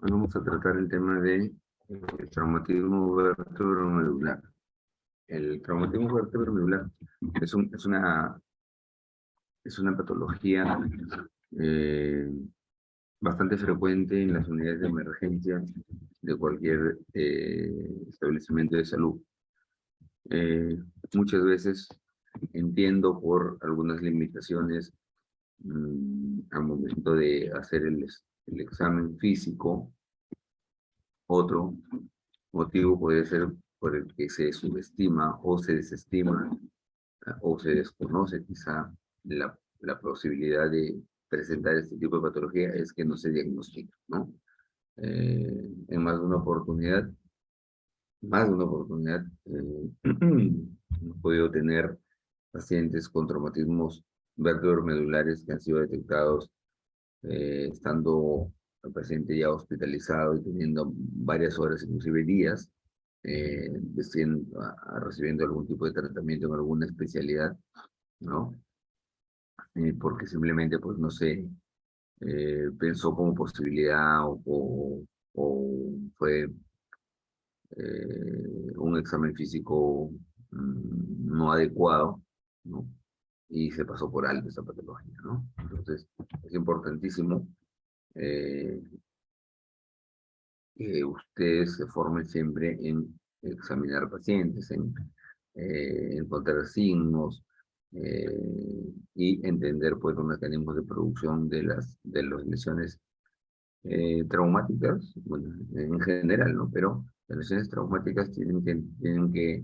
Hoy vamos a tratar el tema de traumatismo vertebromedular. El traumatismo vertebromedular es una patología eh, bastante frecuente en las unidades de emergencia de cualquier establecimiento de salud. Eh, Muchas veces entiendo por algunas limitaciones al momento de hacer el examen físico. Otro motivo puede ser por el que se subestima o se desestima o se desconoce quizá la posibilidad de presentar este tipo de patología es que no se diagnostica, ¿no? En más de una oportunidad, hemos podido tener pacientes con traumatismos vertebromedulares que han sido detectados estando el paciente ya hospitalizado y teniendo varias horas, inclusive días, recibiendo algún tipo de tratamiento en alguna especialidad, ¿no? Porque simplemente, pues, no sé, pensó como posibilidad o fue un examen físico no adecuado, ¿no? Y se pasó por alto esa patología, ¿no? Entonces, es importantísimo eh, que ustedes se formen siempre en examinar pacientes, en encontrar signos y entender pues los mecanismos de producción de las lesiones traumáticas, bueno, en general, ¿no? Pero las lesiones traumáticas tienen que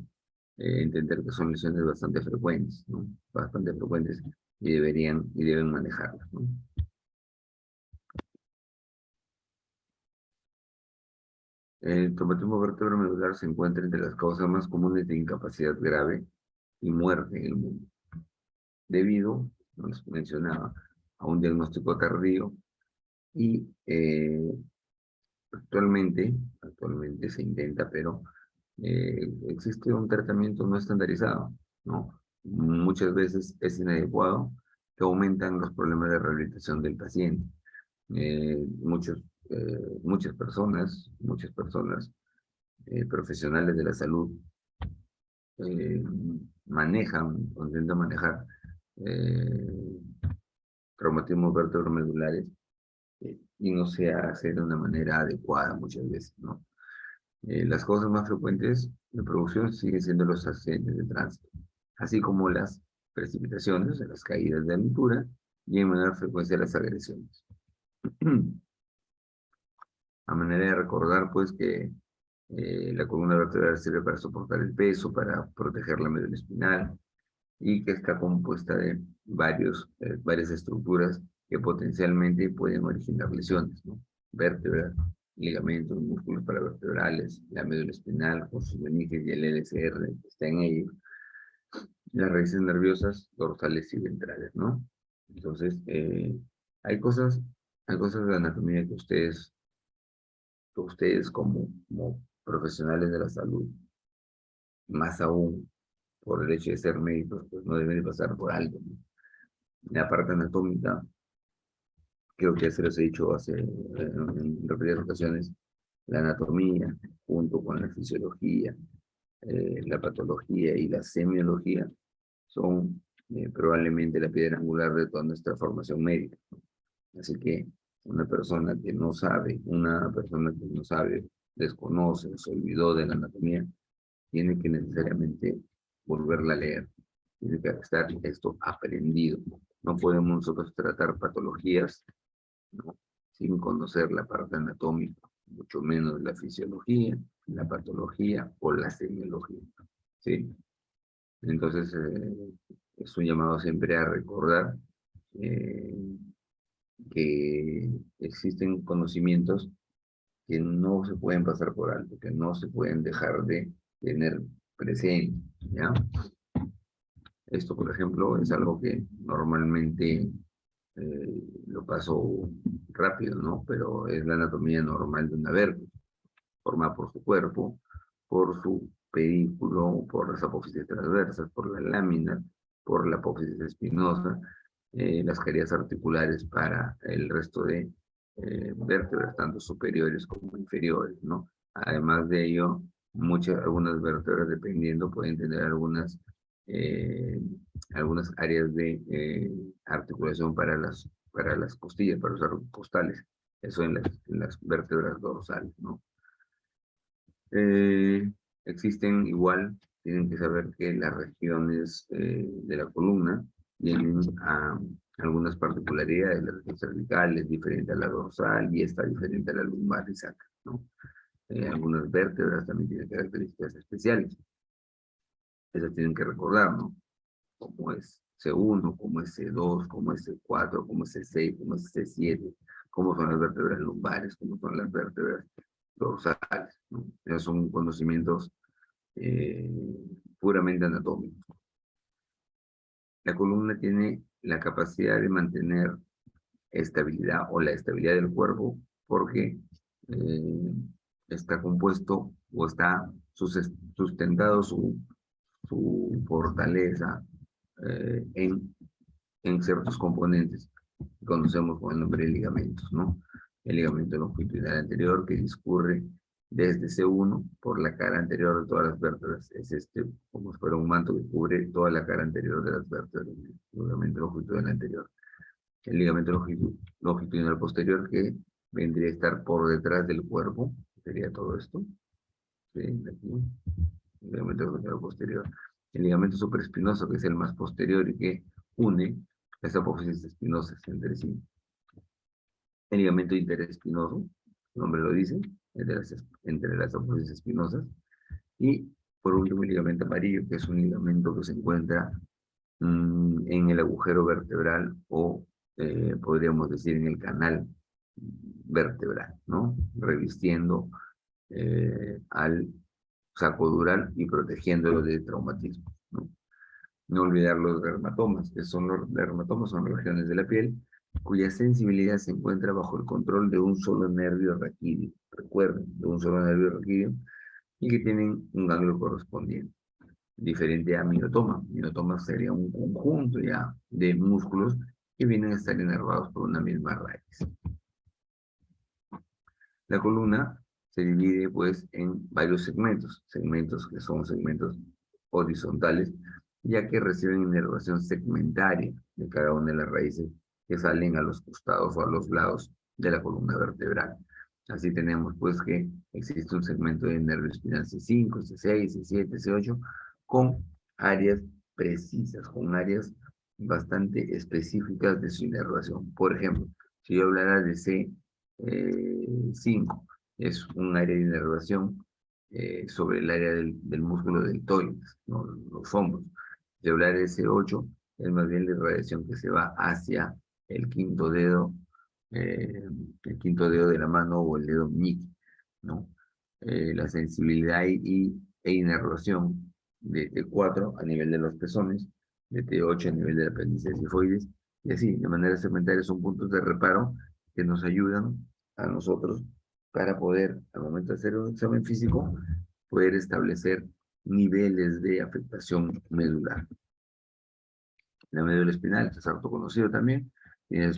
entender que son lesiones bastante frecuentes, ¿no? Bastante frecuentes y deben manejarlas, ¿no? El traumatismo vertebromedular se encuentra entre las causas más comunes de incapacidad grave y muerte en el mundo, debido, como les mencionaba, a un diagnóstico tardío y actualmente se intenta, pero existe un tratamiento no estandarizado, ¿no? Muchas veces es inadecuado, que aumentan los problemas de rehabilitación del paciente. Muchas personas profesionales de la salud eh, o intentan manejar eh, traumatismos vertebromedulares y no se hace de una manera adecuada muchas veces, ¿no? Las causas más frecuentes de producción siguen siendo los accidentes de tránsito, así como las precipitaciones, o sea, las caídas de altura y en menor frecuencia las agresiones. A manera de recordar, pues, que la columna vertebral sirve para soportar el peso, para proteger la médula espinal, y que está compuesta de varias estructuras que potencialmente pueden originar lesiones, ¿no? Vértebra, ligamentos, músculos paravertebrales, la médula espinal con sus meninges y el LCR que está en ello, las raíces nerviosas dorsales y ventrales, ¿no? Entonces, hay cosas, hay cosas de anatomía que ustedes como profesionales de la salud, más aún por el hecho de ser médicos, pues no deben de pasar por alto, ¿no? La parte anatómica, creo que ya se los he dicho en repetidas ocasiones, la anatomía, junto con la fisiología, la patología y la semiología, son probablemente la piedra angular de toda nuestra formación médica. Así que una persona que no sabe, desconoce, se olvidó de la anatomía, tiene que necesariamente volverla a leer. Tiene que estar esto aprendido. No podemos nosotros tratar patologías, ¿no?, sin conocer la parte anatómica, mucho menos la fisiología, la patología o la semiología, ¿sí? Entonces, es un llamado siempre a recordar eh, que existen conocimientos que no se pueden pasar por alto, que no se pueden dejar de tener presente, ¿ya? Esto, por ejemplo, es algo que normalmente lo paso rápido, ¿no? Pero es la anatomía normal de una vértebra, formada por su cuerpo, por su pedículo, por las apófisis transversas, por la lámina, por la apófisis espinosa, las carillas articulares para el resto de vértebras, tanto superiores como inferiores, ¿no? Además de ello, algunas vértebras, dependiendo, pueden tener eh, algunas áreas de articulación para las costillas, para los arcos costales. Eso en las vértebras dorsales, ¿no? Eh, Existen igual, tienen que saber que las regiones de la columna tienen algunas particularidades. La región cervical es diferente a la dorsal y está diferente a la lumbar y sacra, ¿no? Algunas vértebras también tienen características especiales. Esas tienen que recordar, ¿no? Como es C1, como es C2, como es C4, como es C6, como es C7, cómo son las vértebras lumbares, cómo son las vértebras dorsales, ¿no? Esos son conocimientos eh, puramente anatómicos. La columna tiene la capacidad de mantener estabilidad o la estabilidad del cuerpo porque eh, está compuesto o está sustentado su fortaleza en ciertos componentes que conocemos con el nombre de ligamentos, ¿no? El ligamento longitudinal anterior que discurre desde C1 por la cara anterior de todas las vértebras. Es como si fuera un manto que cubre toda la cara anterior de las vértebras, el ligamento longitudinal anterior. El ligamento longitudinal posterior que vendría a estar por detrás del cuerpo, sería todo esto. ¿Sí? Aquí, el ligamento longitudinal posterior. El ligamento supraespinoso, que es el más posterior y que une las apófisis espinosas entre sí. El ligamento interespinoso, su nombre lo dice, entre las apófisis espinosas. Y por último, el ligamento amarillo, que es un ligamento que se encuentra en el agujero vertebral o podríamos decir en el canal vertebral, ¿no? Revistiendo al saco dural y protegiéndolo de traumatismo, ¿no? No olvidar los dermatomas, que son los dermatomas, son regiones de la piel cuya sensibilidad se encuentra bajo el control de un solo nervio raquídeo. Recuerden, de un solo nervio raquídeo y que tienen un ganglio correspondiente, diferente a miotoma. Miotoma sería un conjunto ya de músculos que vienen a estar inervados por una misma raíz. La columna se divide pues en varios segmentos que son segmentos horizontales, ya que reciben inervación segmentaria de cada una de las raíces que salen a los costados o a los lados de la columna vertebral. Así tenemos pues que existe un segmento de nervio espinal C5, C6, C7, C8, con áreas precisas, con áreas bastante específicas de su inervación. Por ejemplo, si yo hablara de C5, es un área de inervación sobre el área del músculo deltoides, ¿no? Los hombros. Si hablar de C8, es más bien la irradiación que se va hacia el quinto dedo, eh, el quinto dedo de la mano o el dedo meñique, ¿no? La sensibilidad e inervación de T4 a nivel de los pezones, de T8 a nivel del apéndice cifoides, y así, de manera segmentaria, son puntos de reparo que nos ayudan a nosotros para poder, al momento de hacer un examen físico, poder establecer niveles de afectación medular. La médula espinal, que es harto conocido también, tiene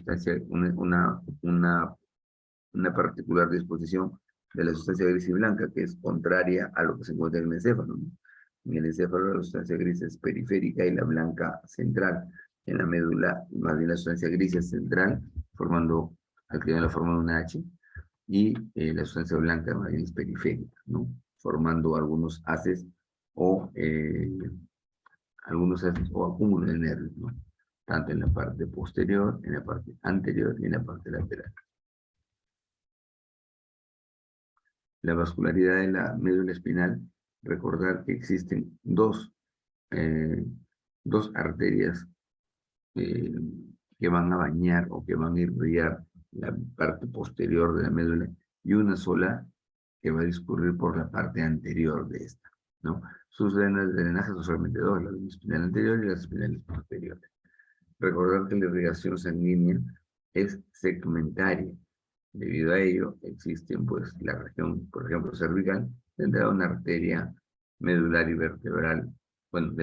una particular disposición de la sustancia gris y blanca, que es contraria a lo que se encuentra en el encéfalo, ¿no? En el encéfalo la sustancia gris es periférica y la blanca central. En la médula, más bien la sustancia gris es central, formando, al la forma de una H, y la sustancia blanca más bien es periférica, ¿no? Formando algunos haces o acúmulos de nervios, ¿no? Tanto en la parte posterior, en la parte anterior y en la parte lateral. La vascularidad de la médula espinal, recordar que existen eh, dos arterias eh, que van a bañar o que van a irrigar la parte posterior de la médula y una sola que va a discurrir por la parte anterior de esta, ¿no? Sus venas de drenaje son solamente dos, la vena espinal anterior y las espinales posteriores. Recordar que la irrigación sanguínea es segmentaria. Debido a ello, existen, pues, la región, por ejemplo, cervical, tendrá una arteria medular y vertebral. Bueno,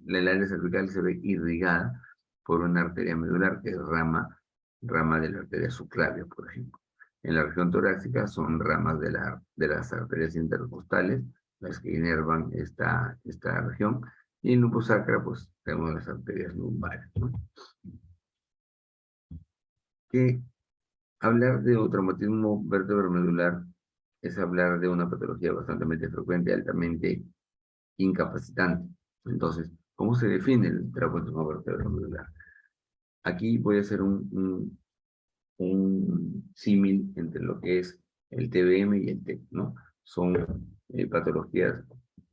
la área cervical se ve irrigada por una arteria medular que derrama rama de la arteria subclavia, por ejemplo. En la región torácica son ramas de las arterias intercostales, las que inervan esta región, y en lupus sacra, pues tenemos las arterias lumbares, ¿no? Que hablar de traumatismo vertebromedular es hablar de una patología bastante frecuente, altamente incapacitante. Entonces, ¿cómo se define el traumatismo vertebromedular? Aquí voy a hacer un símil entre lo que es el TBM y el TEC, ¿no? Son patologías,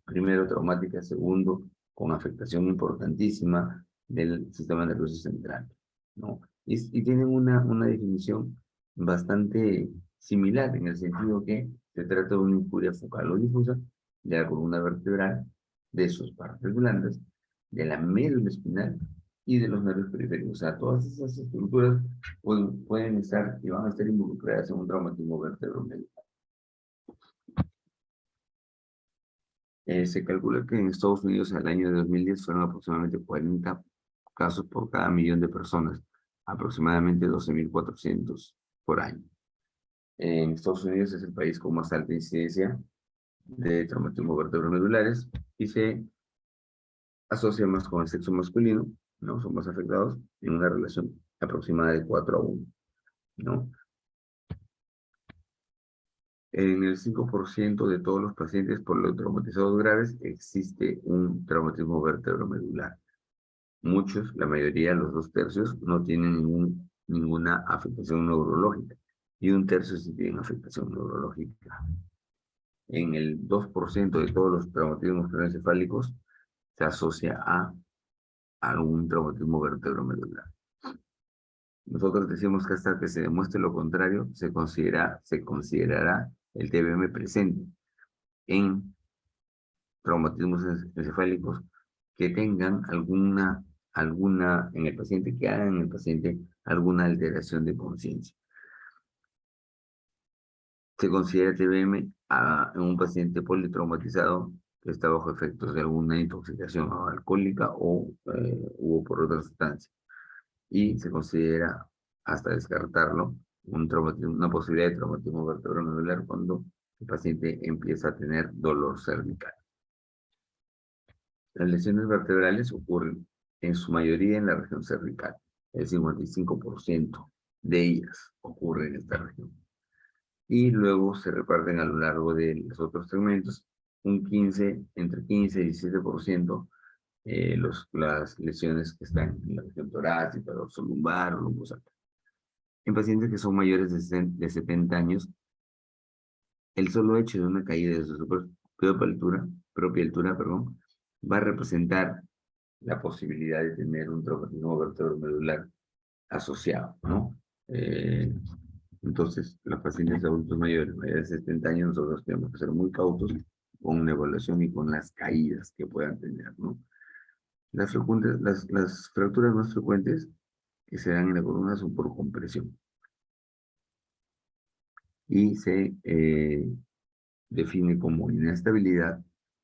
primero traumáticas, segundo, con afectación importantísima del sistema nervioso central, ¿no? Y tienen una definición bastante similar, en el sentido que se trata de una injuria focal o difusa de la columna vertebral, de sus partes blandas, de la médula espinal y de los nervios periféricos. O sea, todas esas estructuras pueden estar y van a estar involucradas en un traumatismo vertebromedular. Se calcula que en Estados Unidos al año de 2010 fueron aproximadamente 40 casos por cada millón de personas, aproximadamente 12.400 por año. En Estados Unidos es el país con más alta incidencia de traumatismo vertebromedulares y se asocia más con el sexo masculino, ¿no? Son más afectados en una relación aproximada de 4:1, ¿no? En el 5% de todos los pacientes por los traumatizados graves existe un traumatismo vertebromedular. Muchos, la mayoría, los 2/3, no tienen ninguna afectación neurológica y 1/3 sí tienen afectación neurológica. En el 2% de todos los traumatismos craneoencefálicos se asocia a algún traumatismo vertebromedular. Nosotros decimos que hasta que se demuestre lo contrario, se considerará el TBM presente en traumatismos encefálicos que tengan en el paciente, que hagan en el paciente alguna alteración de conciencia. Se considera TBM en un paciente politraumatizado que está bajo efectos de alguna intoxicación alcohólica o por otra sustancia. Y se considera, hasta descartarlo, una posibilidad de traumatismo vertebromedular cuando el paciente empieza a tener dolor cervical. Las lesiones vertebrales ocurren en su mayoría en la región cervical. El 55% de ellas ocurre en esta región. Y luego se reparten a lo largo de los otros segmentos, entre 15 y 17%, las lesiones que están en la región torácica, dorsolumbar o lumbosacral. En pacientes que son mayores de 70 años, el solo hecho de una caída de su propia altura, perdón, va a representar la posibilidad de tener un traumatismo vertebromedular asociado, ¿no? Entonces, los pacientes adultos mayores de 70 años, nosotros tenemos que ser muy cautos con una evaluación y con las caídas que puedan tener, ¿no? Las fracturas más frecuentes que se dan en la columna son por compresión y se define como inestabilidad,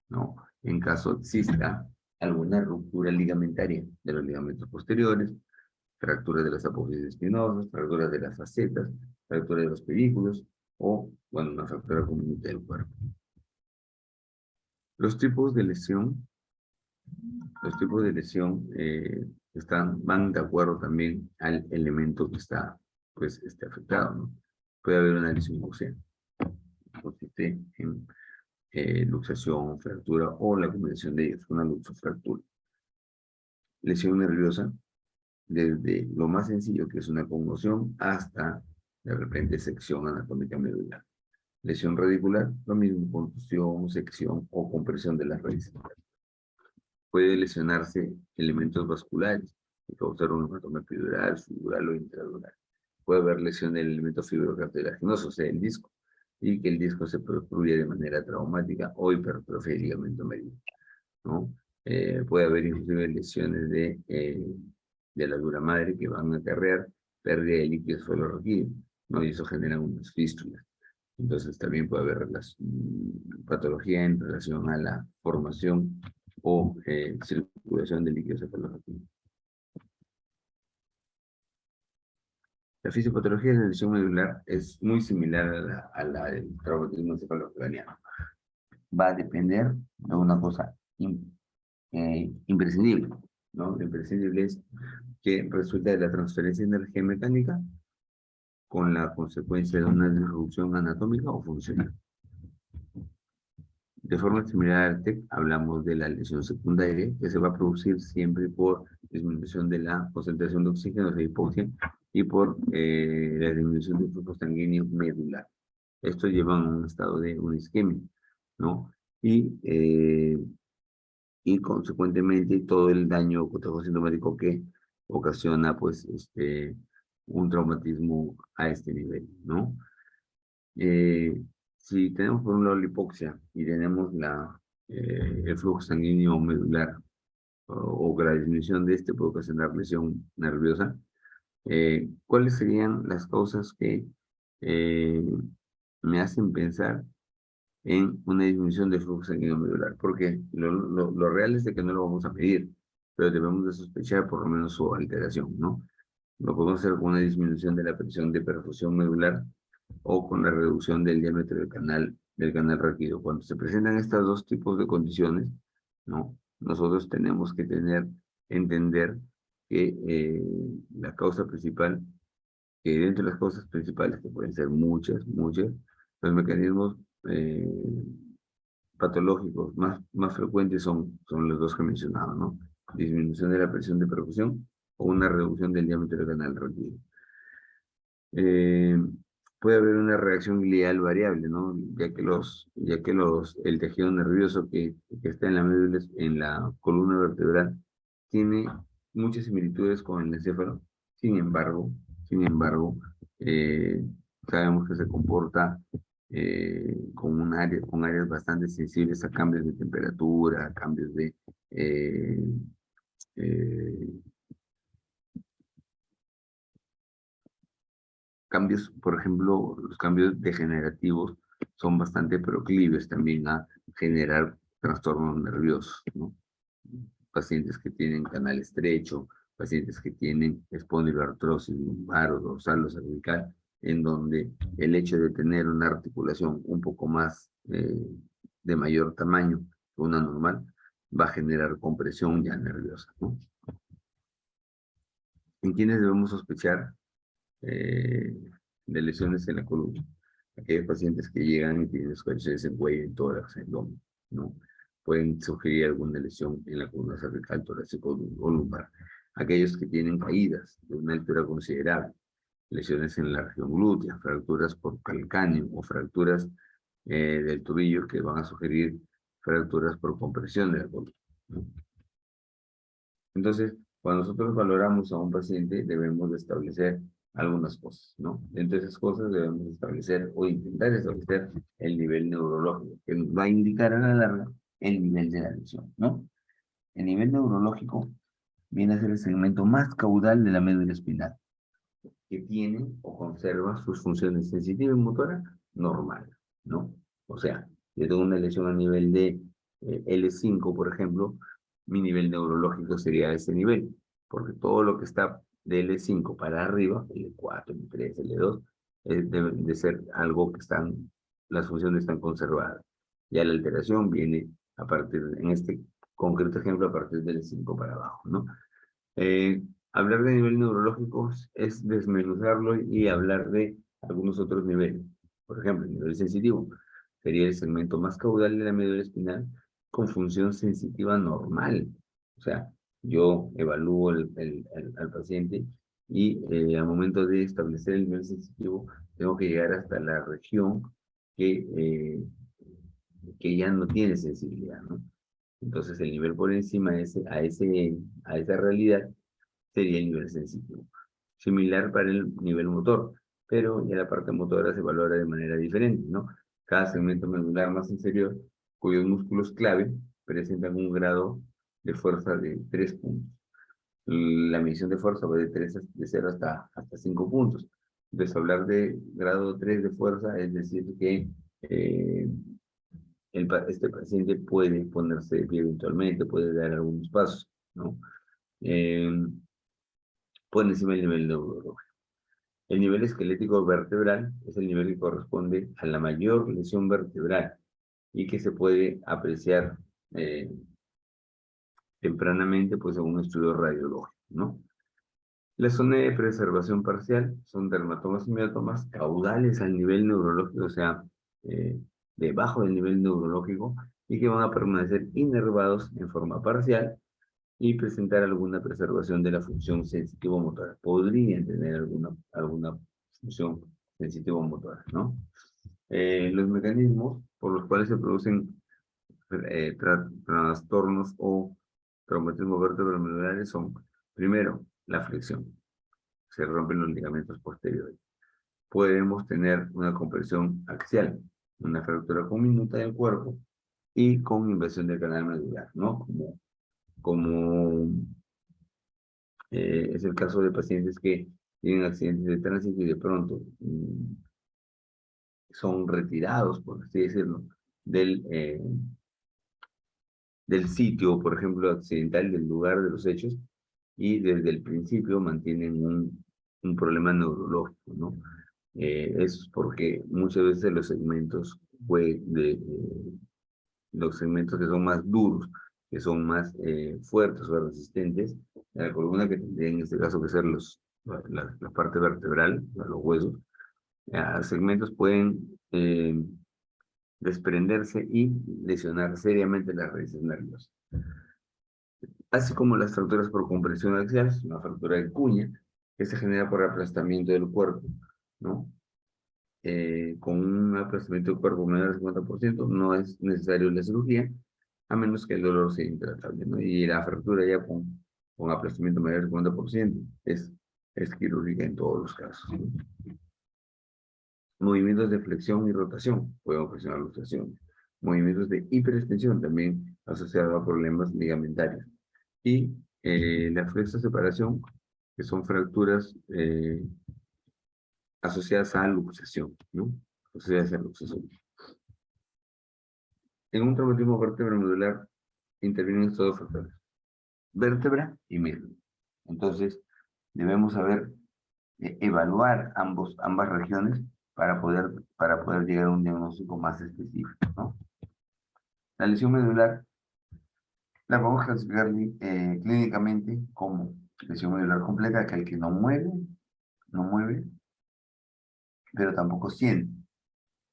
¿no? En caso exista alguna ruptura ligamentaria de los ligamentos posteriores, fracturas de las apófisis espinosas, fracturas de las facetas, fracturas de los pedículos o, bueno, una fractura común del cuerpo. Los tipos de lesión, van de acuerdo también al elemento que está, pues, afectado, ¿no? Puede haber una lesión ósea, consiste en luxación, fractura o la combinación de ellos, una luxofractura. Lesión nerviosa, desde lo más sencillo, que es una conmoción, hasta de repente sección anatómica medular. Lesión radicular, lo mismo, contusión, sección o compresión de las raíces. Puede lesionarse elementos vasculares y causar un hematoma epidural, sudural o intradural. Puede haber lesión del elemento fibrocartilaginoso, o sea, el disco, y que el disco se protruya de manera traumática o hipertrofia del ligamento medio, ¿no? Puede haber inclusive lesiones de la dura madre que van a acarrear pérdida de líquido suelo-raquídeo, ¿no? Y eso genera unas fístulas. Entonces también puede haber patología en relación a la formación o circulación de líquido cefalorraquídeo. La fisiopatología de la lesión medular es muy similar a la del traumatismo encefalocraniano. Va a depender de una cosa imprescindible, ¿no? Lo imprescindible es que resulta de la transferencia de energía mecánica con la consecuencia de una disrupción anatómica o funcional. De forma similar al TEC, hablamos de la lesión secundaria, que se va a producir siempre por disminución de la concentración de oxígeno, o sea, hipoxia, y por la disminución del flujo sanguíneo medular. Esto lleva a un estado de una isquemia, ¿no? Y consecuentemente todo el daño sintomático que ocasiona, pues, un traumatismo a este nivel, ¿no? Eh, si tenemos por un lado la hipoxia y tenemos el flujo sanguíneo medular o que la disminución de este puede ocasionar lesión nerviosa, ¿cuáles serían las causas que eh, me hacen pensar en una disminución del flujo sanguíneo medular? Porque lo real es de que no lo vamos a medir, pero debemos de sospechar por lo menos su alteración, ¿no? Lo podemos hacer con una disminución de la presión de perfusión medular o con la reducción del diámetro del canal raquídeo. Cuando se presentan estos dos tipos de condiciones, ¿no? Nosotros tenemos que entender que la causa principal, que dentro de las causas principales, que pueden ser muchas, los mecanismos eh, patológicos más frecuentes son los dos que he mencionado, ¿no? Disminución de la presión de perfusión o una reducción del diámetro del canal raquídeo. Eh, puede haber una reacción glial variable, ¿no? El tejido nervioso que está en la médula, en la columna vertebral, tiene muchas similitudes con el encéfalo. Sin embargo, eh, sabemos que se comporta con áreas bastante sensibles a cambios de temperatura, a cambios de eh, eh, cambios, por ejemplo, los cambios degenerativos son bastante proclives también a generar trastornos nerviosos, ¿no? Pacientes que tienen canal estrecho, pacientes que tienen espondiloartrosis lumbar o dorsal o cervical, en donde el hecho de tener una articulación un poco más de mayor tamaño que una normal va a generar compresión ya nerviosa, ¿no? ¿En quiénes debemos sospechar eh, de lesiones en la columna? Aquellos pacientes que llegan y tienen escoriaciones en cuello, en tórax, en lomo, ¿no? Pueden sugerir alguna lesión en la columna cervical, torácica o lumbar. Aquellos que tienen caídas de una altura considerable, lesiones en la región glútea, fracturas por calcáneo o fracturas del tobillo que van a sugerir fracturas por compresión de la columna, ¿no? Entonces, cuando nosotros valoramos a un paciente, debemos de establecer algunas cosas, ¿no? Entre esas cosas debemos establecer o intentar establecer el nivel neurológico, que nos va a indicar a la larga el nivel de la lesión, ¿no? El nivel neurológico viene a ser el segmento más caudal de la médula espinal, que tiene o conserva sus funciones sensitivas y motoras normales, ¿no? O sea, yo tengo una lesión a nivel de L5, por ejemplo, mi nivel neurológico sería ese nivel, porque todo lo que está de L5 para arriba, L4, L3, L2, debe de ser algo que las funciones están conservadas. Ya la alteración viene en este concreto ejemplo, a partir del L5 para abajo, ¿no? Eh, hablar de nivel neurológico es desmenuzarlo y hablar de algunos otros niveles. Por ejemplo, el nivel sensitivo sería el segmento más caudal de la médula espinal con función sensitiva normal. O sea, yo evalúo al paciente y al momento de establecer el nivel sensitivo tengo que llegar hasta la región que, eh, que ya no tiene sensibilidad, ¿no? Entonces el nivel por encima a esa realidad sería el nivel sensitivo. Similar para el nivel motor, pero ya la parte motora se valora de manera diferente, ¿no? Cada segmento medular más inferior, cuyos músculos clave presentan un grado de fuerza de 3 puntos. La medición de fuerza va de 0 hasta 5 puntos. Entonces, hablar de grado 3 de fuerza es decir que este paciente puede ponerse de pie eventualmente, puede dar algunos pasos, ¿no? Por encima del nivel neurológico. El nivel esquelético vertebral es el nivel que corresponde a la mayor lesión vertebral y que se puede apreciar tempranamente pues, en un estudio radiológico, ¿no? La zona de preservación parcial son dermatomas y miotomas caudales al nivel neurológico, o sea, eh, debajo del nivel neurológico, y que van a permanecer inervados en forma parcial y presentar alguna preservación de la función sensitivo-motora. Podrían tener alguna función sensitivo-motora, ¿no? Los mecanismos por los cuales se producen trastornos o traumatismos vertebromedulares son, primero, la flexión. Se rompen los ligamentos posteriores. Podemos tener una compresión axial, una fractura conminuta del cuerpo y con invasión del canal medular, ¿no? Como es el caso de pacientes que tienen accidentes de tránsito y de pronto son retirados, por así decirlo, del sitio, por ejemplo, accidental, del lugar de los hechos, y desde el principio mantienen un problema neurológico, ¿no? Es porque muchas veces los segmentos que son más duros, que son más fuertes o resistentes, la columna que tendría en este caso que ser la parte vertebral, los huesos, segmentos pueden desprenderse y lesionar seriamente las raíces nerviosas. Así como las fracturas por compresión axial, es una fractura de cuña que se genera por aplastamiento del cuerpo, ¿no? Con un aplastamiento del cuerpo menor al 50%, no es necesario la cirugía, a menos que el dolor sea intratable, ¿no? Y la fractura ya con aplastamiento mayor al 50% es quirúrgica en todos los casos, ¿no? Movimientos de flexión y rotación pueden ocasionar luxaciones. Movimientos de hiperextensión también asociados a problemas ligamentarios. Y la flexo-separación, que son fracturas asociadas a luxación, ¿no? Asociadas a luxación. En un traumatismo vertebromedular intervienen estos dos factores, vértebra y médula. Entonces, debemos saber evaluar ambas regiones para poder llegar a un diagnóstico más específico, ¿no? La lesión medular la podemos clasificar clínicamente como lesión medular completa, aquel que no mueve, pero tampoco siente,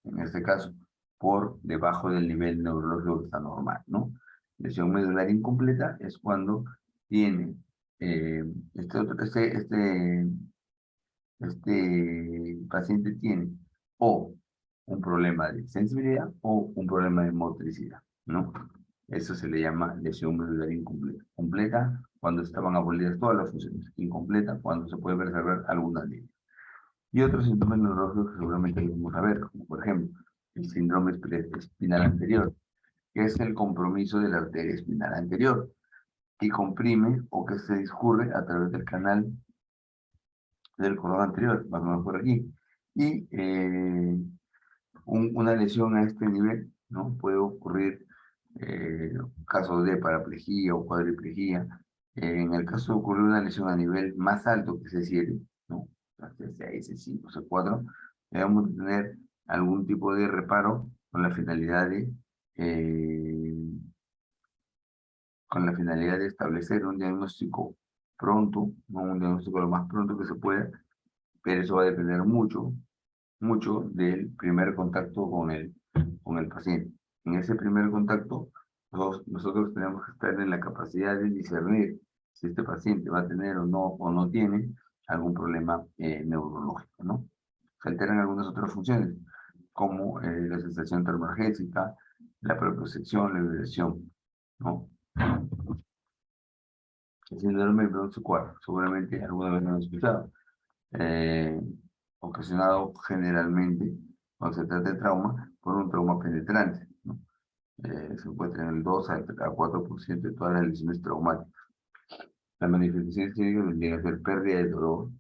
en este caso, por debajo del nivel neurológico que está normal, ¿no? Lesión medular incompleta es cuando tiene eh, este paciente tiene o un problema de sensibilidad o un problema de motricidad, ¿no? Eso se le llama lesión medular incompleta. Completa cuando estaban abolidas todas las funciones. Incompleta cuando se puede preservar alguna de ellas. Y otros síntomas neurológicos que seguramente los vamos a ver, como por ejemplo el síndrome espinal anterior, que es el compromiso de la arteria espinal anterior, que comprime o que se discurre a través del canal del cordón anterior, más o menos por aquí. Y una lesión a este nivel, ¿no? Puede ocurrir casos de paraplegia o cuadriplegia. En el caso de ocurrir una lesión a nivel más alto que C7, ¿no? C6, C5, C4, debemos tener algún tipo de reparo eh, con la finalidad de establecer un diagnóstico pronto, ¿no? Un diagnóstico lo más pronto que se pueda, pero eso va a depender mucho del primer contacto con el paciente. En ese primer contacto, nosotros tenemos que estar en la capacidad de discernir si este paciente va a tener o no tiene algún problema neurológico, ¿no? Se alteran algunas otras funciones, como la sensación termogésica, la propiocepción, la vibración, ¿no? El síndrome de Bronce-4, seguramente alguna vez lo han escuchado. eh, Ocasionado generalmente, cuando se trata de trauma, por un trauma penetrante, ¿no? Se encuentra en el 2 a 4% de todas las lesiones traumáticas. Las manifestaciones clínicas vendrían a ser pérdida de dolor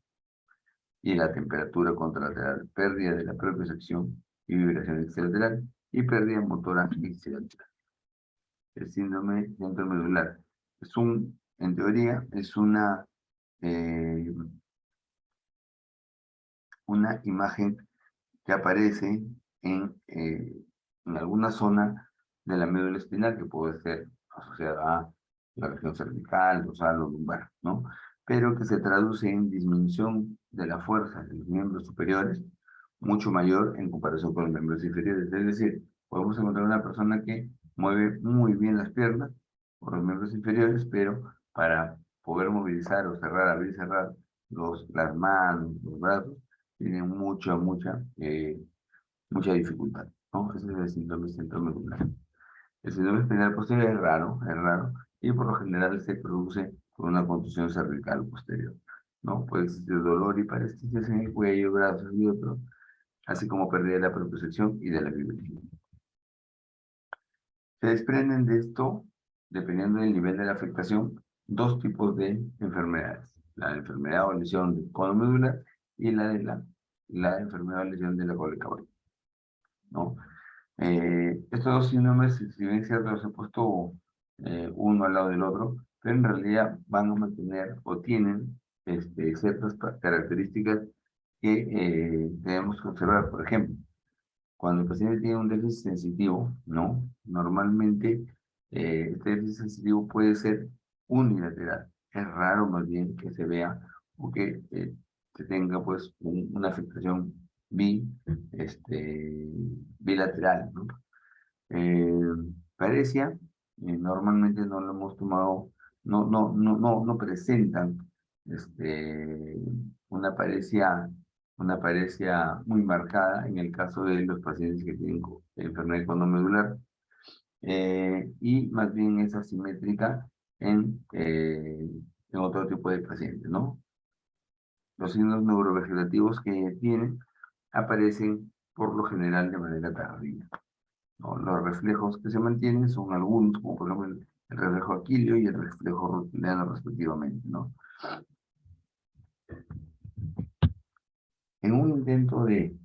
y la temperatura contralateral, pérdida de la propiocepción y vibración extralateral, y pérdida motora ixtilateral. El síndrome centromedular en teoría, es una eh, una imagen que aparece en alguna zona de la médula espinal, que puede ser asociada a la región cervical, dorsal o lumbar, ¿no? Pero que se traduce en disminución de la fuerza de los miembros superiores, mucho mayor en comparación con los miembros inferiores. Es decir, podemos encontrar una persona que mueve muy bien las piernas por los miembros inferiores, pero para poder movilizar o cerrar, abrir y cerrar las manos, los brazos, tienen mucha dificultad, ¿no? Ese es el síndrome medular. El síndrome espinal posterior es raro, y por lo general se produce por una contusión cervical posterior, ¿no? Puede existir dolor y parestesias en el cuello, brazos y otros, así como pérdida de la propiocepción y de la vibración. Se desprenden de esto, dependiendo del nivel de la afectación, dos tipos de enfermedades: la enfermedad o lesión del cono medular y la enfermedad o lesión de la cola caballo, ¿no? Estos dos síndromes, si bien es cierto, los he puesto uno al lado del otro, pero en realidad van a mantener o tienen ciertas características que debemos observar. Por ejemplo, cuando el paciente tiene un déficit sensitivo, ¿no? Normalmente este déficit sensitivo puede ser unilateral. Es raro más bien que se vea o que se tenga pues una afectación este, bilateral, ¿no? Parecia, normalmente no lo hemos tomado, no presentan este, una parecia, una parecia muy marcada en el caso de los pacientes que tienen enfermedad conomedular, y más bien es asimétrica en otro tipo de pacientes, ¿no? Los signos neurovegetativos que tienen aparecen por lo general de manera tardía, ¿no? Los reflejos que se mantienen son algunos, como por ejemplo el reflejo aquileo y el reflejo rotiliano respectivamente, ¿no? En un intento de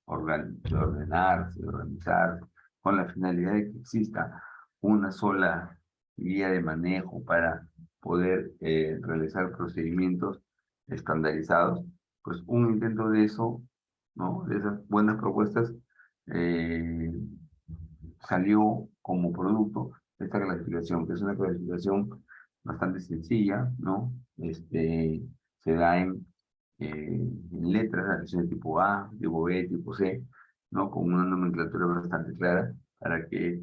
ordenarse, de organizarse, con la finalidad de que exista una sola guía de manejo para poder realizar procedimientos estandarizados, pues un intento de eso, ¿no? De esas buenas propuestas, eh, salió como producto esta clasificación, que es una clasificación bastante sencilla, ¿no? Se da en letras, la lesión de tipo A, tipo B, tipo C, ¿no? Con una nomenclatura bastante clara eh,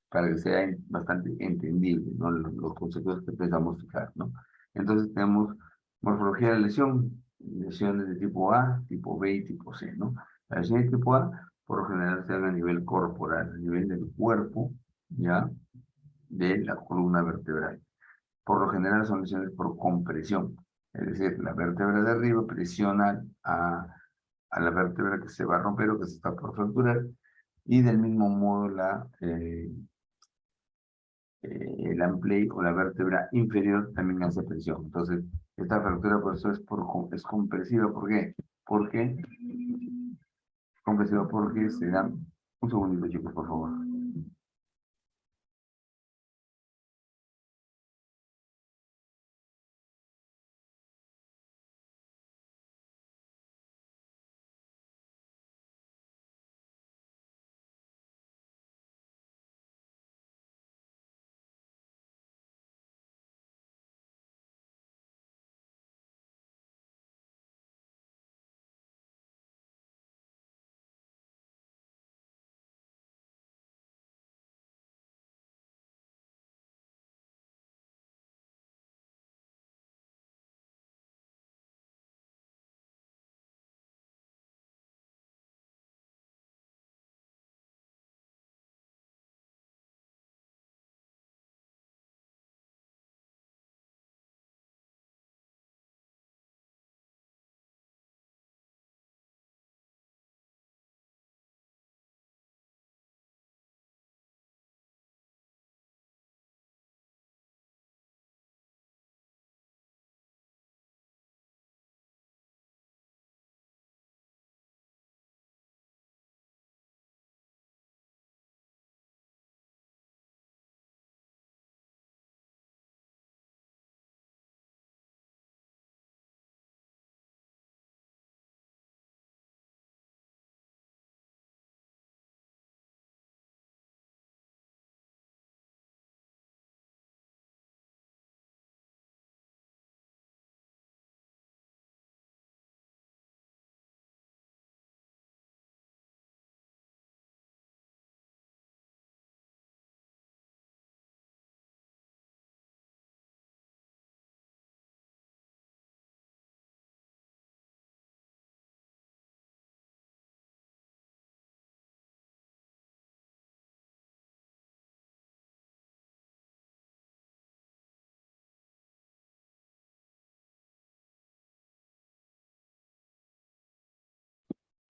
para que sea bastante entendible, ¿no? Los conceptos que pensamos fijar, ¿no? Entonces tenemos morfología de la lesión, lesiones de tipo A, tipo B y tipo C, ¿no? La lesión de tipo A, por lo general, se da a nivel corporal, a nivel del cuerpo, ¿ya? De la columna vertebral. Por lo general son lesiones por compresión, es decir, la vértebra de arriba presiona a la vértebra que se va a romper o que se está por fracturar, y del mismo modo el amplio o la vértebra inferior también hace presión. Entonces, esta fractura por eso es compresiva. ¿Por qué? Porque compresiva porque se da... Un segundito, chicos, por favor.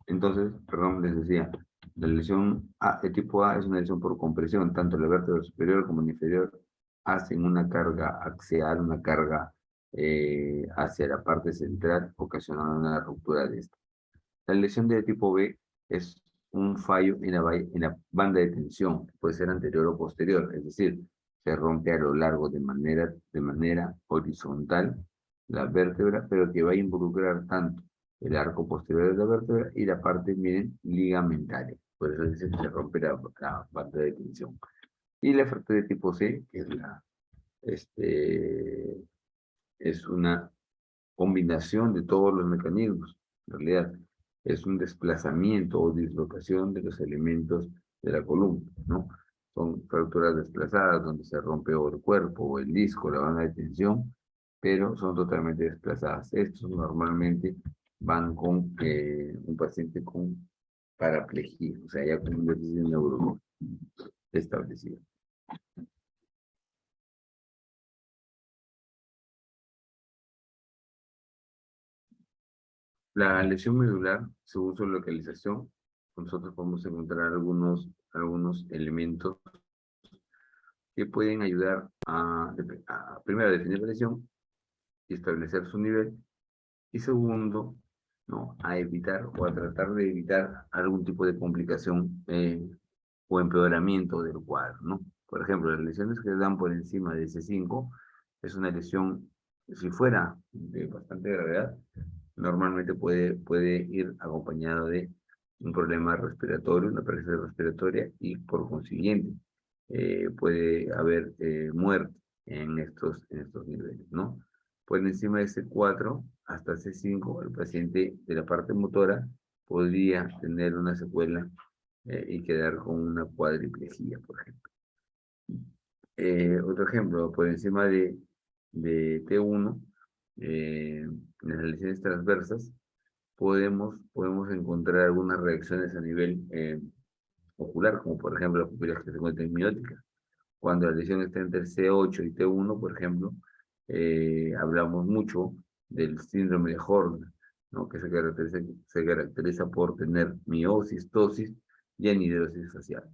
Entonces, perdón, les decía, la lesión de tipo A es una lesión por compresión, tanto la vértebra superior como la inferior hacen una carga axial, una carga hacia la parte central, ocasionando una ruptura de esta. La lesión de tipo B es un fallo en la banda de tensión, que puede ser anterior o posterior, es decir, se rompe a lo largo de manera horizontal la vértebra, pero que va a involucrar tanto el arco posterior de la vértebra y la parte, miren, ligamentaria. Por eso dice que se rompe la banda de tensión. Y la fractura de tipo C, que es es una combinación de todos los mecanismos. En realidad, es un desplazamiento o dislocación de los elementos de la columna, ¿no? Son fracturas desplazadas donde se rompe o el cuerpo o el disco, la banda de tensión, pero son totalmente desplazadas. Estos normalmente van con un paciente con paraplegia, o sea, ya con un déficit neurológico establecido. La lesión medular, según su localización, nosotros podemos encontrar algunos elementos que pueden ayudar primero, a definir la lesión y establecer su nivel, y segundo, ¿no? A evitar o a tratar de evitar algún tipo de complicación o empeoramiento del cuadro, ¿no? Por ejemplo, las lesiones que dan por encima de C5 es una lesión, si fuera de bastante gravedad, normalmente puede ir acompañado de un problema respiratorio, una parálisis respiratoria, y por consiguiente puede haber muerte en estos niveles, ¿no? Por encima de C4 hasta C5, el paciente de la parte motora podría tener una secuela y quedar con una cuadriplegia, por ejemplo. Otro ejemplo, por encima de T1, en las lesiones transversas, podemos encontrar algunas reacciones a nivel ocular, como por ejemplo las pupilas que se encuentran mióticas. Cuando la lesión está entre C8 y T1, por ejemplo, hablamos mucho del síndrome de Horner, ¿no? Que se caracteriza por tener miosis, tosis y anidrosis facial.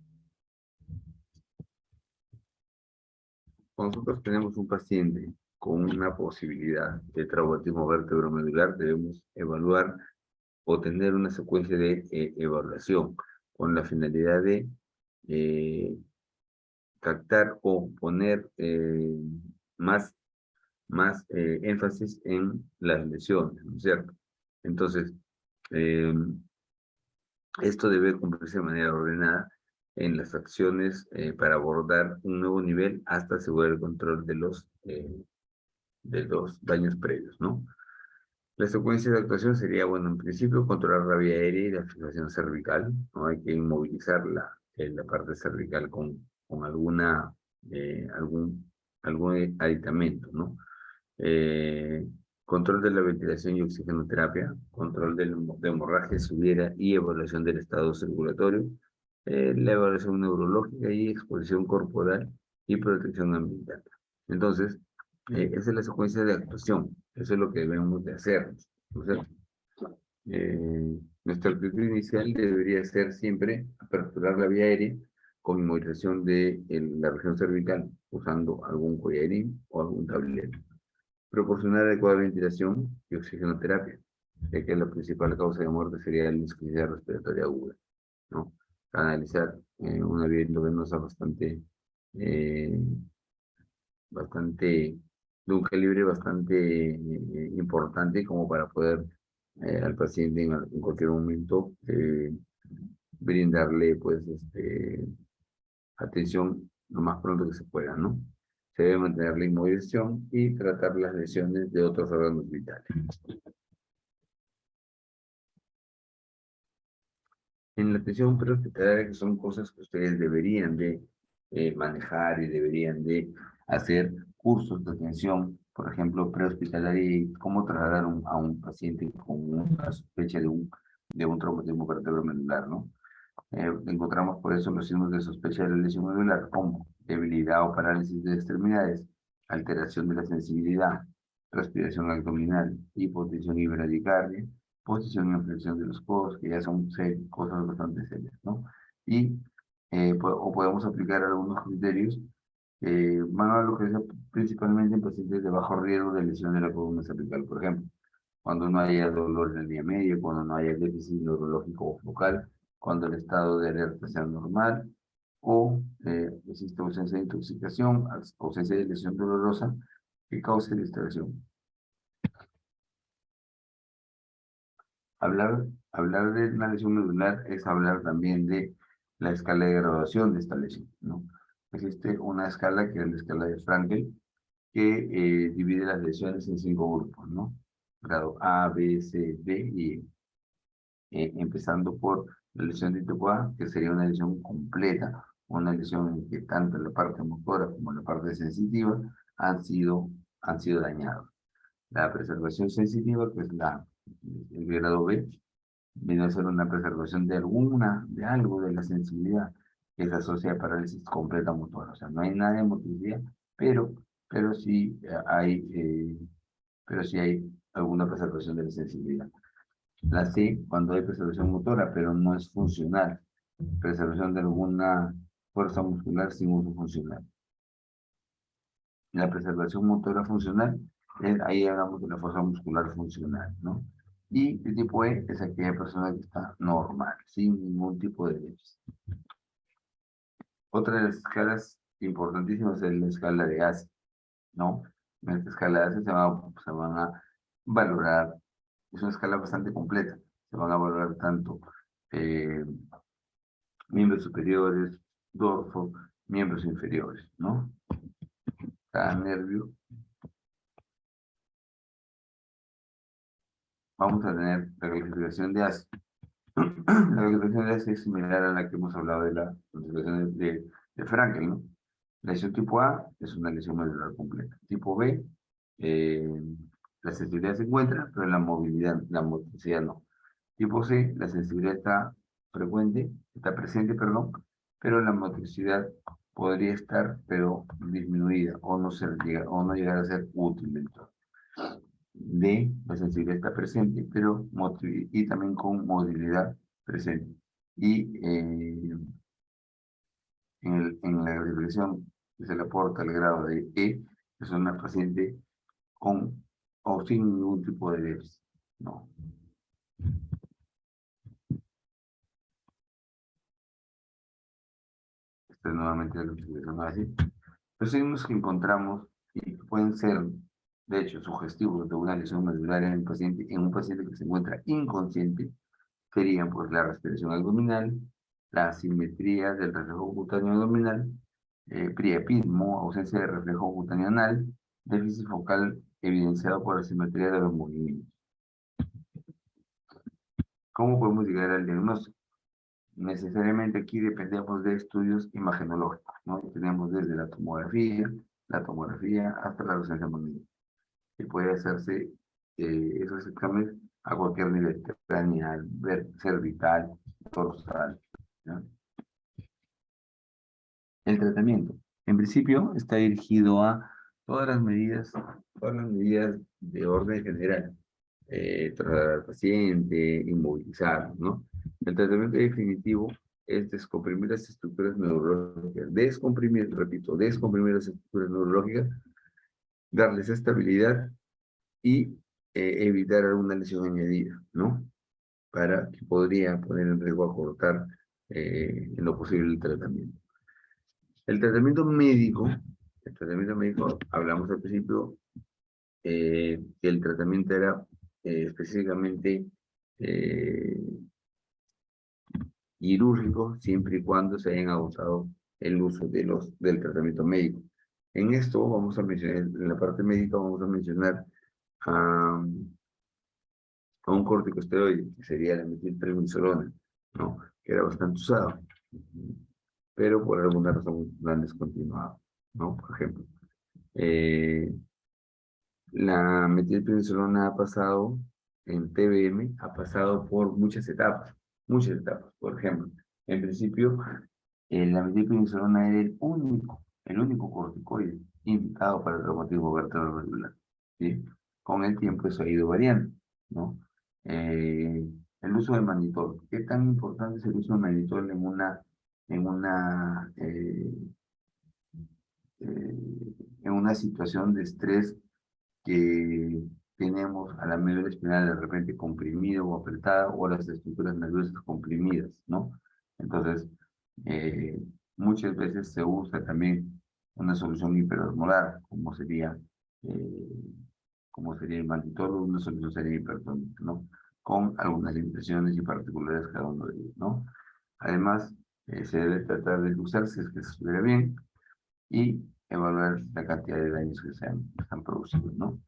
Cuando nosotros tenemos un paciente con una posibilidad de traumatismo vertebromedular, debemos evaluar o tener una secuencia de evaluación con la finalidad de eh, captar o poner más, más énfasis en las lesiones, ¿no es cierto? Entonces, eh, esto debe cumplirse de manera ordenada en las acciones para abordar un nuevo nivel hasta asegurar el control de los daños previos, ¿no? La secuencia de actuación sería, bueno, en principio controlar la vía aérea y la fijación cervical, ¿no? Hay que inmovilizar la parte cervical con algún aditamento, ¿no? Eh, Control de la ventilación y oxigenoterapia, control de hemorragia severa y evaluación del estado circulatorio, la evaluación neurológica y exposición corporal y protección ambiental. Entonces, esa es la secuencia de actuación, eso es lo que debemos de hacer, ¿no es cierto? Nuestra actitud inicial debería ser siempre aperturar la vía aérea con inmovilización de la región cervical, usando algún collarín o algún tablero. Proporcionar adecuada ventilación y oxigenoterapia, ya que la principal causa de muerte sería la insuficiencia respiratoria aguda, ¿no? Canalizar una vía endovenosa eh, bastante, de un calibre bastante importante como para poder al paciente en cualquier momento brindarle pues atención lo más pronto que se pueda, ¿no? Se debe mantener la inmovilización y tratar las lesiones de otros órganos vitales. En la atención prehospitalaria, que son cosas que ustedes deberían de manejar y deberían de hacer cursos de atención, por ejemplo, prehospitalaria y cómo trasladar a un paciente con una sospecha de un traumatismo vertebromedular, ¿no? Encontramos por eso los signos de sospecha de la lesión medular como debilidad o parálisis de extremidades, alteración de la sensibilidad, respiración abdominal, hipotensión y bradicardia, posición y flexión de los codos, que ya son cosas bastante serias, ¿no? Y o podemos aplicar algunos criterios que van a localizar principalmente en pacientes de bajo riesgo de lesión de la columna cervical, por ejemplo, cuando no haya dolor en el día medio, cuando no haya déficit neurológico o focal, cuando el estado de alerta sea normal, o existe ausencia de intoxicación, ausencia de lesión dolorosa que cause distracción. Hablar de una lesión medular es hablar también de la escala de graduación de esta lesión, ¿no? Existe una escala que es la escala de Frankel, que divide las lesiones en 5 grupos, ¿no? Grado A, B, C, D y E. Empezando por la lesión de tipo A, que sería una lesión completa, una lesión en que tanto la parte motora como la parte sensitiva han sido, han sido dañados. La preservación sensitiva, que es el grado B, viene a ser una preservación de algo de la sensibilidad que se asocia a parálisis completa motora. O sea, no hay nada de motricidad, pero, pero sí hay, eh, pero sí hay alguna preservación de la sensibilidad. La C, cuando hay preservación motora, pero no es funcional. Preservación de alguna fuerza muscular sin uso funcional. La preservación motora funcional, ahí hablamos de la fuerza muscular funcional, ¿no? Y el tipo E es aquella persona que está normal, sin ningún tipo de déficit. Otra de las escalas importantísimas es la escala de ACE, ¿no? En esta escala de ACE se van a valorar, es una escala bastante completa, se van a valorar tanto eh, miembros superiores, dorso, miembros inferiores, ¿no? Cada nervio. Vamos a tener la clasificación de ACE. La clasificación de ACE es similar a la que hemos hablado de la clasificación de Frankel, ¿no? La lesión tipo A es una lesión medular completa. Tipo B, eh, la sensibilidad se encuentra, pero la motricidad no. Tipo C, la sensibilidad está presente, perdón, pero la motricidad podría estar, pero disminuida, o no llegar a ser útil del todo. D, la sensibilidad está presente, pero y también con movilidad presente. Y en la clasificación que se le aporta el grado de E, es una paciente con o sin ningún tipo de déficit. No. Esta es nuevamente la clasificación así. Los signos que encontramos y que pueden ser, de hecho, sugestivos de una lesión medular en un paciente que se encuentra inconsciente, serían pues la respiración abdominal, la asimetría del reflejo cutáneo abdominal, priapismo, ausencia de reflejo cutáneo anal, déficit focal evidenciado por asimetría de los movimientos. ¿Cómo podemos llegar al diagnóstico? Necesariamente aquí dependemos de estudios imagenológicos, ¿no? Tenemos desde la tomografía hasta la resonancia magnética, que puede hacerse esos exámenes a cualquier nivel, craneal, cervical, dorsal, ¿no? El tratamiento, en principio, está dirigido a todas las medidas de orden general. Trasladar al paciente, inmovilizar, ¿no? El tratamiento definitivo es descomprimir las estructuras neurológicas, repito, descomprimir las estructuras neurológicas, darles estabilidad y evitar alguna lesión añadida, ¿no? Para que podría poner en riesgo acortar en lo posible el tratamiento. El tratamiento médico, hablamos al principio que el tratamiento era específicamente eh, quirúrgico, siempre y cuando se hayan agotado el uso del tratamiento médico. En esto vamos a mencionar, en la parte médica vamos a mencionar a, a un corticosteroide, que sería la metilprednisolona, ¿no? Que era bastante usado, pero por alguna razón lo han descontinuado, ¿no? Por ejemplo, eh, la metilprednisolona ha pasado en TBM, ha pasado por muchas etapas, muchas etapas. Por ejemplo, en principio, la metilprednisolona era el único corticoide indicado para el traumatismo vertebral, ¿sí? Con el tiempo eso ha ido variando, ¿no? Eh, el uso de mannitol. ¿Qué tan importante es el uso de mannitol en una, eh, en una situación de estrés que tenemos a la médula espinal de repente comprimida o apretada o las estructuras nerviosas comprimidas, ¿no? Entonces, eh, muchas veces se usa también una solución hiperosmolar, eh, como sería el mannitol, una solución sería hipertónica, ¿no? Con algunas limitaciones y particularidades cada uno de ellos, ¿no? Además, se debe tratar de usar si es que se estuviera bien y evaluar la cantidad de daños que se han producido, ¿no?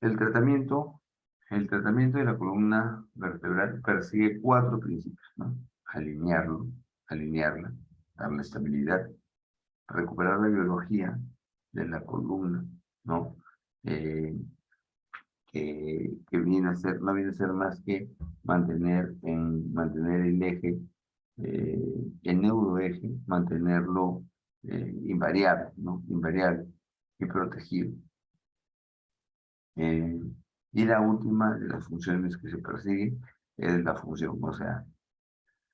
El tratamiento, el tratamiento de la columna vertebral persigue cuatro principios, ¿no? Alinearla, darle estabilidad, recuperar la biología de la columna, ¿no? Eh, que viene a ser, no viene a ser más que mantener el eje, el neuroeje, mantenerlo invariable, ¿no? Invariable y protegido. Eh, y la última de las funciones que se persigue es la función, o sea,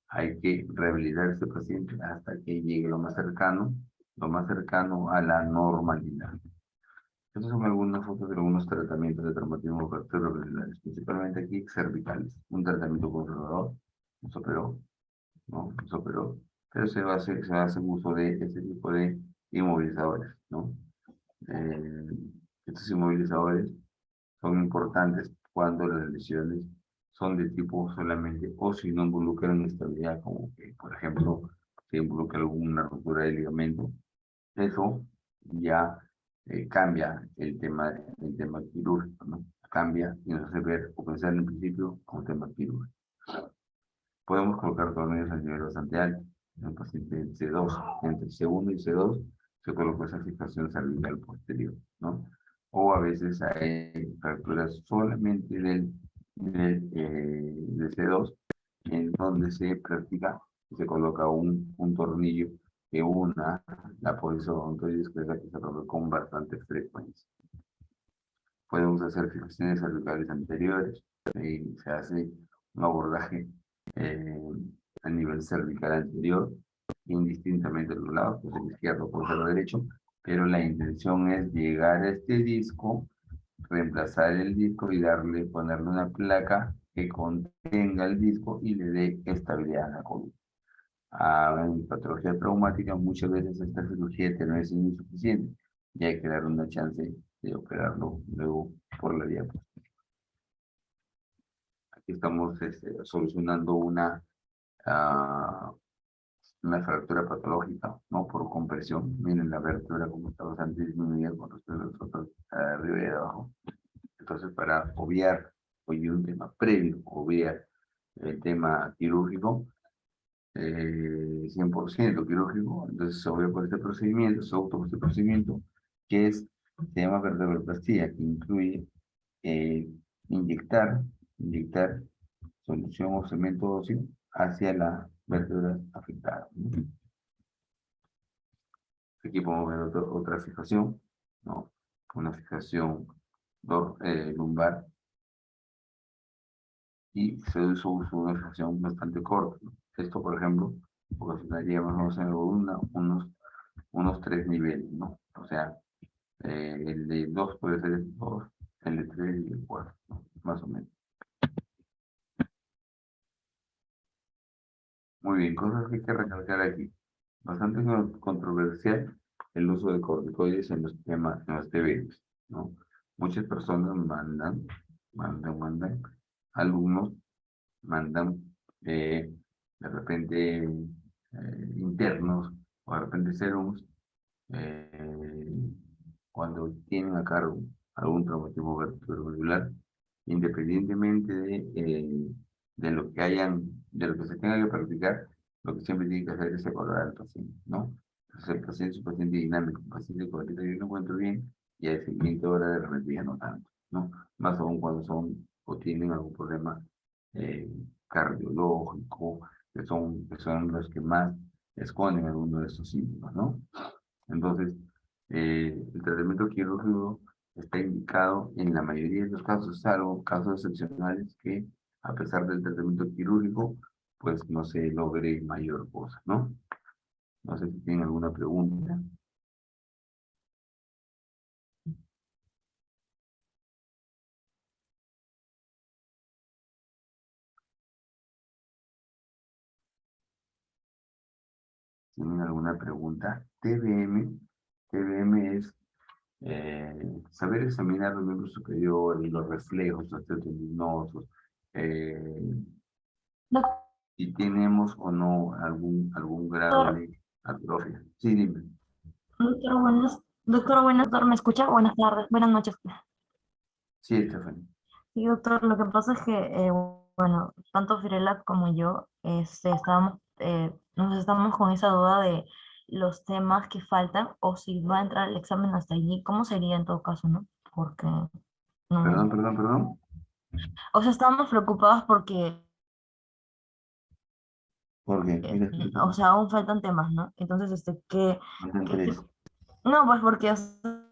hay que rehabilitar a este paciente hasta que llegue lo más cercano a la normalidad. Estas son algunas fotos de algunos tratamientos de traumatismo vertebral, principalmente aquí cervicales. Un tratamiento conservador, no se operó, ¿no? No se operó, pero se hace uso de este tipo de inmovilizadores, ¿no? Eh, estos inmovilizadores son importantes cuando las lesiones son de tipo solamente o si no involucran estabilidad, como que, por ejemplo, se involucra alguna ruptura de ligamento. Eso ya cambia el tema quirúrgico, ¿no? Cambia y nos hace ver o pensar en principio como tema quirúrgico. Podemos colocar tornillos a nivel bastante alto. En un paciente en C2, entre C1 y C2, se coloca esa fijación cervical posterior, ¿no? O a veces hay fracturas solamente de C2, en donde se practica y se coloca un tornillo que una la poliodontoides, que es la que se coloca con bastante frecuencia. Podemos hacer fijaciones cervicales anteriores, y se hace un abordaje eh, a nivel cervical anterior, indistintamente a los lados, pues el izquierdo puede ser el derecho, pero la intención es llegar a este disco, reemplazar el disco y ponerle una placa que contenga el disco y le dé estabilidad a la columna. En patología traumática muchas veces esta cirugía no es insuficiente y hay que dar una chance de operarlo luego por la vía. Aquí estamos solucionando uh, una fractura patológica, ¿no? Por compresión. Miren la vértebra como está bastante disminuida con respecto a los otros arriba y abajo. Entonces, para obviar, hoy un tema previo, obviar el tema quirúrgico, 100% quirúrgico, entonces se obvia por este procedimiento, se opta por este procedimiento, que se llama vertebroplastía, que incluye eh, inyectar, inyectar solución o cemento óseo hacia la vértebra afectada, ¿no? Aquí podemos ver otra fijación, ¿no? Una fijación lumbar y se usa una fijación bastante corta, ¿no? Esto, por ejemplo, ocasionaría más o menos en unos 3 niveles, ¿no? O sea, el de 2 puede ser el 2, el de 3 y el 4, ¿no? Más o menos. Muy bien, cosas que hay que recalcar aquí. Bastante controversial el uso de corticoides en en los TBs, ¿no? Muchas personas mandan, alumnos mandan de repente internos o de repente serums eh, cuando tienen a cargo algún traumatismo vertebral, independientemente de lo que de lo que se tenga que practicar, lo que siempre tiene que hacer es evaluar al paciente, ¿no? Entonces el paciente es un paciente dinámico, un paciente con el que yo no encuentro bien, y al siguiente hora de repente ya no tanto, ¿no? Más aún cuando son o tienen algún problema eh, cardiológico, que son los que más esconden alguno de estos síntomas, ¿no? Entonces, el tratamiento quirúrgico está indicado en la mayoría de los casos, salvo casos excepcionales que, a pesar del tratamiento quirúrgico, pues no se logre mayor cosa, ¿no? No sé si tienen alguna pregunta. ¿Tienen alguna pregunta? TBM es saber examinar los miembros superiores, los reflejos, los tendinosos, si tenemos o no algún grado Doctor, de atrofia. Sí, dime. doctor, ¿me escucha? Buenas tardes, buenas noches. Sí, Stephanie. Sí, doctor, lo que pasa es que, bueno, tanto Firelat como yo, nos estamos con esa duda de los temas que faltan o si va a entrar el examen hasta allí, ¿cómo sería en todo caso, no? Porque, Perdón, no, perdón, perdón. o sea, estamos preocupados porque, ¿Por qué? Mira, o sea, aún faltan temas, ¿no? Entonces, faltan tres. no, pues porque, o sea,